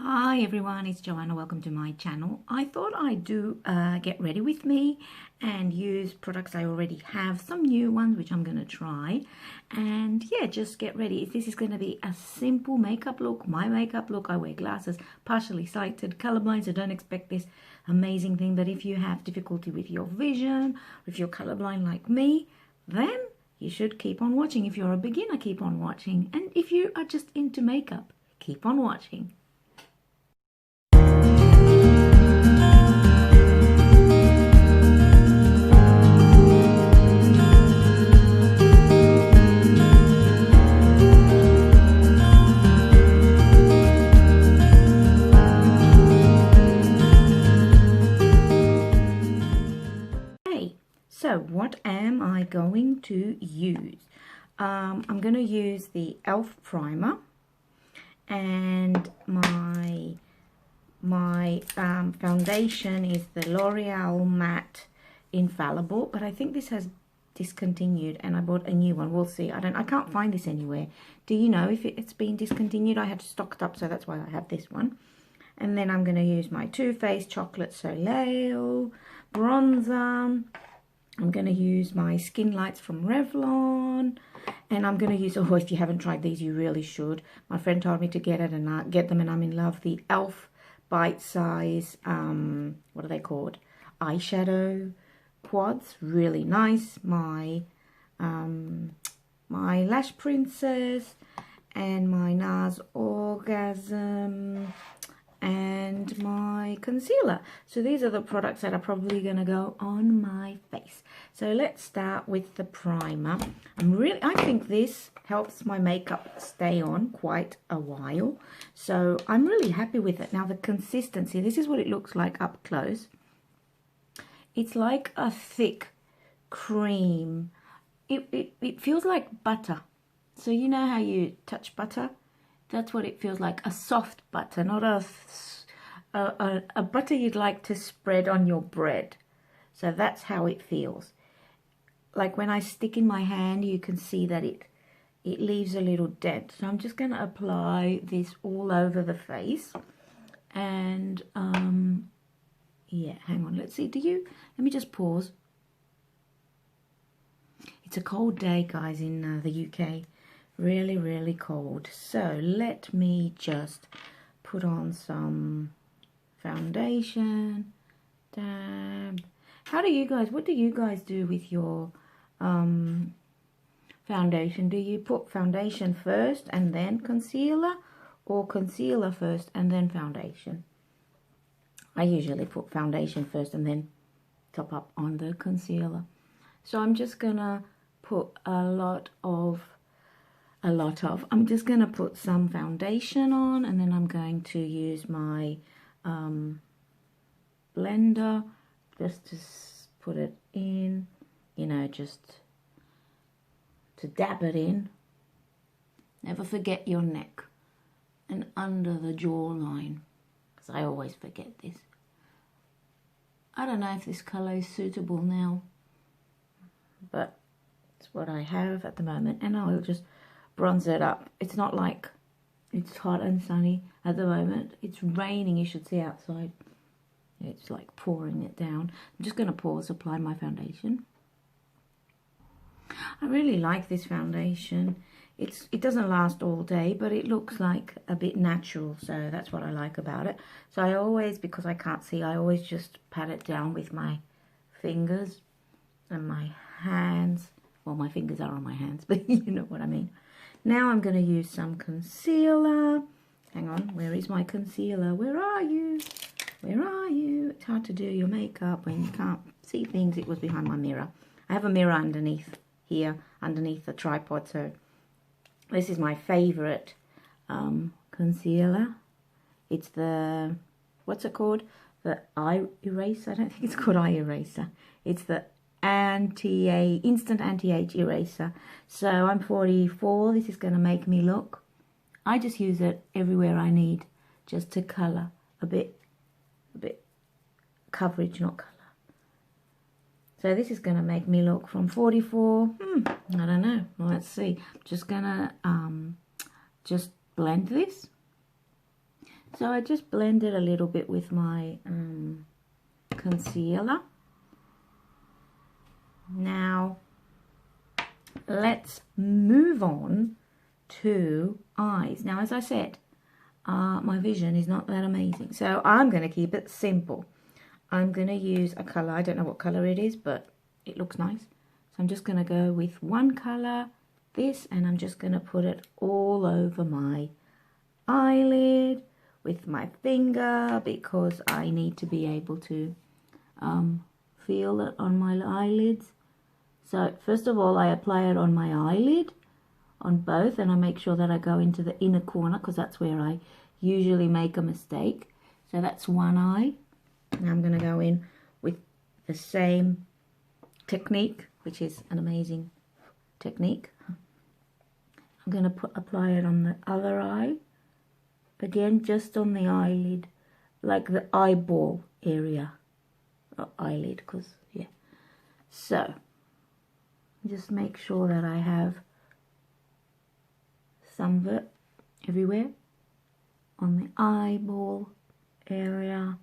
Hi everyone, it's Joanna. Welcome to my channel. I thought I'd do get ready with me and use products I already have, some new ones which I'm going to try, and yeah, just get ready. This is going to be a simple makeup look, my makeup look. I wear glasses, partially sighted, colorblind, so don't expect this amazing thing, but if you have difficulty with your vision, if you're colorblind like me, then you should keep on watching. If you're a beginner, keep on watching, and if you are just into makeup, keep on watching. So what am I going to use? I'm going to use the e.l.f. primer, and my foundation is the L'Oreal Matte Infallible, but I think this has discontinued and I bought a new one. We'll see. I can't find this anywhere. Do you know if it's been discontinued? I had stocked up, so that's why I have this one. And then I'm going to use my Too Faced Chocolate Soleil bronzer. I'm going to use my Skin Lights from Revlon, and I'm going to use, oh, if you haven't tried these, you really should. My friend told me to get it, and get them, and I'm in love. The e.l.f. Bite Size, what are they called? Eyeshadow quads, really nice. My Lash Princess, and my NARS Orgasm, and my concealer. So these are the products that are probably going to go on my face. So let's start with the primer. I think this helps my makeup stay on quite a while, so I'm really happy with it. Now the consistency, this is what it looks like up close. It's like a thick cream. It feels like butter. So you know how you touch butter? That's what it feels like, a soft butter, not a butter you'd like to spread on your bread. So that's how it feels. Like when I stick in my hand, you can see that it leaves a little dent. So I'm just going to apply this all over the face. And yeah, hang on, let's see. Let me just pause. It's a cold day, guys, in the UK. Really, really cold. So let me just put on some foundation. Dab. What do you guys do with your foundation? Do you put foundation first and then concealer, or concealer first and then foundation? I usually put foundation first and then top up on the concealer. So I'm just gonna put I'm just going to put some foundation on, and then I'm going to use my blender just to put it in, you know, just to dab it in. Never forget your neck and under the jawline, because I always forget this. I don't know if this colour is suitable now, but it's what I have at the moment, and I'll just bronze it up. It's not like it's hot and sunny at the moment. It's raining, you should see outside. It's like pouring it down. I'm just going to pause, apply my foundation. I really like this foundation. It doesn't last all day, but it looks like a bit natural, so that's what I like about it. So I always, because I can't see, I always just pat it down with my fingers and my hands. Well, my fingers are on my hands, but you know what I mean. Now I'm going to use some concealer. Hang on, where is my concealer? Where are you? Where are you? It's hard to do your makeup when you can't see things. It was behind my mirror. I have a mirror underneath here, underneath the tripod. So this is my favorite concealer. It's the, what's it called? The eye eraser. I don't think it's called eye eraser. It's the instant anti-age eraser. So I'm 44. This is going to make me look, I just use it everywhere I need, just to colour a bit coverage, not colour. So this is going to make me look from 44, I don't know, well, let's see. I'm just going to just blend this. So I just blended a little bit with my concealer. Now let's move on to eyes. Now, as I said, my vision is not that amazing, so I'm going to keep it simple. I'm going to use a color. I don't know what color it is, but it looks nice. So I'm just going to go with one color, this, and I'm just going to put it all over my eyelid with my finger, because I need to be able to feel it on my eyelids. So first of all, I apply it on my eyelid, on both, and I make sure that I go into the inner corner, because that's where I usually make a mistake. So that's one eye. Now I'm going to go in with the same technique, which is an amazing technique. I'm going to apply it on the other eye. Again, just on the eyelid, like the eyeball area. Eyelid, because, yeah. So, just make sure that I have some of it everywhere on the eyeball area.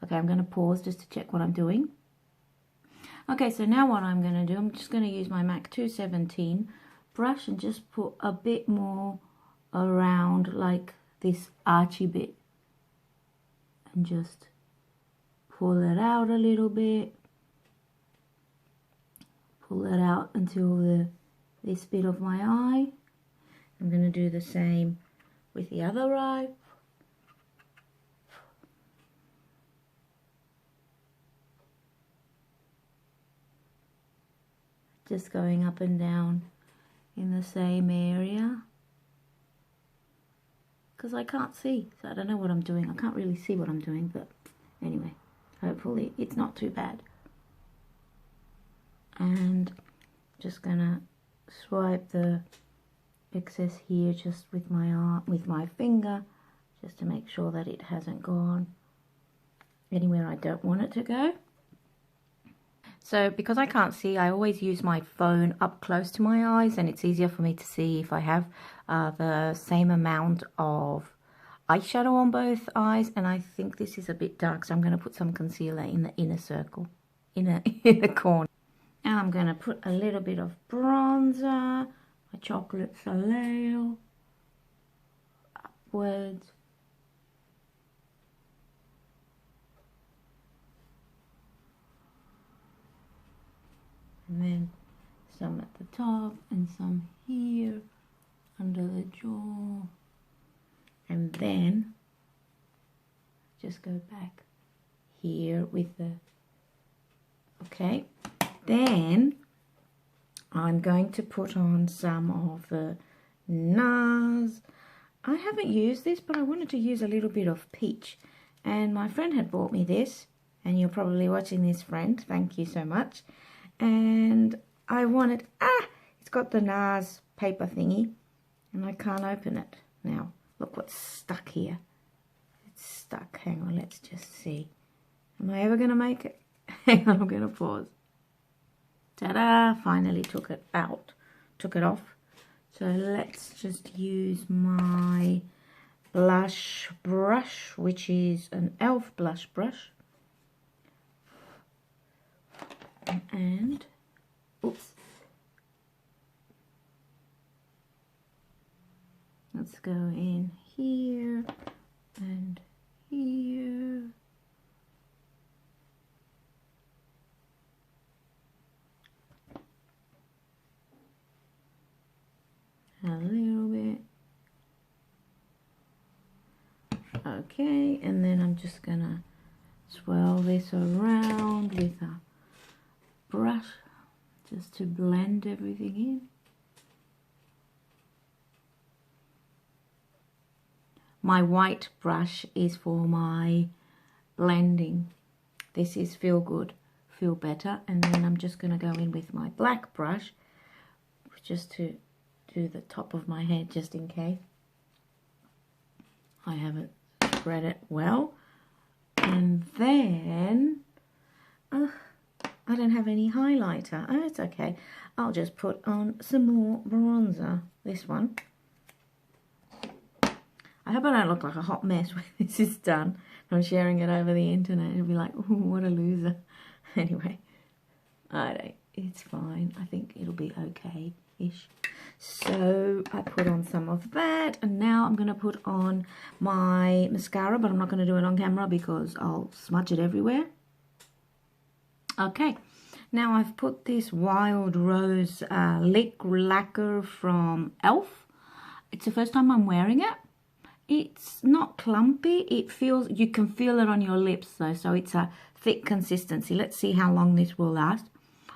Okay, I'm going to pause just to check what I'm doing. Okay, so now what I'm going to do, I'm just going to use my MAC 217 brush and just put a bit more around like this archy bit, and just pull it out a little bit. Pull it out until this bit of my eye. I'm going to do the same with the other eye. Just going up and down in the same area, because I can't see, so I don't know what I'm doing. I can't really see what I'm doing, but anyway, hopefully it's not too bad. And just gonna swipe the excess here just with my arm, with my finger, just to make sure that it hasn't gone anywhere I don't want it to go. So because I can't see, I always use my phone up close to my eyes, and it's easier for me to see if I have the same amount of eyeshadow on both eyes. And I think this is a bit dark, so I'm going to put some concealer in the inner circle, in the corner. Now I'm going to put a little bit of bronzer, my chocolate Soleil, upwards. And then some at the top and some here under the jaw. And then just go back here with the, okay. Then I'm going to put on some of the NARS. I haven't used this, but I wanted to use a little bit of peach. And my friend had bought me this, and you're probably watching this, friend. Thank you so much. And I wanted, it's got the NARS paper thingy, and I can't open it now. Look what's stuck here. It's stuck. Hang on, let's just see. Am I ever going to make it? Hang on, I'm going to pause. Ta-da! Finally took it out. Took it off. So let's just use my blush brush, which is an e.l.f. blush brush. And, oops. Let's go in here and here. A little bit. Okay, and then I'm just gonna swirl this around with a brush just to blend everything in. My white brush is for my blending. This is Feel Good, Feel Better. And then I'm just going to go in with my black brush just to do the top of my head, just in case I haven't spread it well. And then I don't have any highlighter. Oh, it's okay. I'll just put on some more bronzer. This one. I hope I don't look like a hot mess when this is done. I'm sharing it over the internet. It'll be like, ooh, what a loser. Anyway, it's fine. I think it'll be okay-ish. So I put on some of that, and now I'm going to put on my mascara, but I'm not going to do it on camera because I'll smudge it everywhere. Okay, now I've put this Wild Rose Lick Lacquer from e.l.f. It's the first time I'm wearing it. It's not clumpy. It feels, you can feel it on your lips though, so it's a thick consistency. Let's see how long this will last.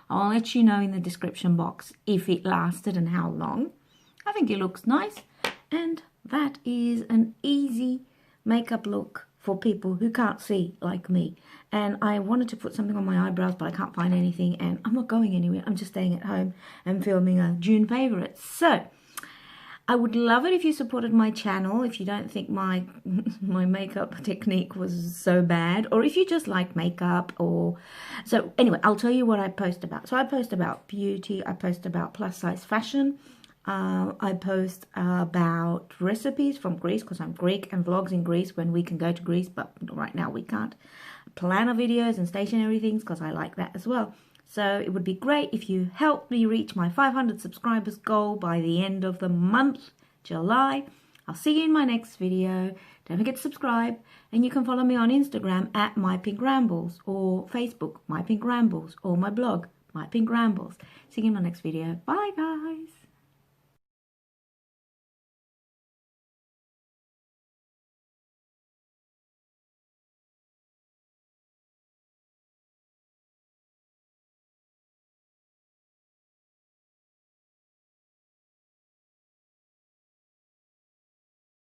I'll let you know in the description box if it lasted and how long. I think it looks nice, and that is an easy makeup look for people who can't see like me. And I wanted to put something on my eyebrows, but I can't find anything, and I'm not going anywhere. I'm just staying at home and filming a June favourite. So I would love it if you supported my channel, if you don't think my makeup technique was so bad, or if you just like makeup, or... So anyway, I'll tell you what I post about. So I post about beauty, I post about plus size fashion, I post about recipes from Greece, because I'm Greek, and vlogs in Greece when we can go to Greece, but right now we can't. Planner videos and stationery things, because I like that as well. So it would be great if you help me reach my 500 subscribers goal by the end of the month, July. I'll see you in my next video. Don't forget to subscribe, and you can follow me on Instagram at mypinkrambles, or Facebook mypinkrambles, or my blog mypinkrambles. See you in my next video. Bye guys.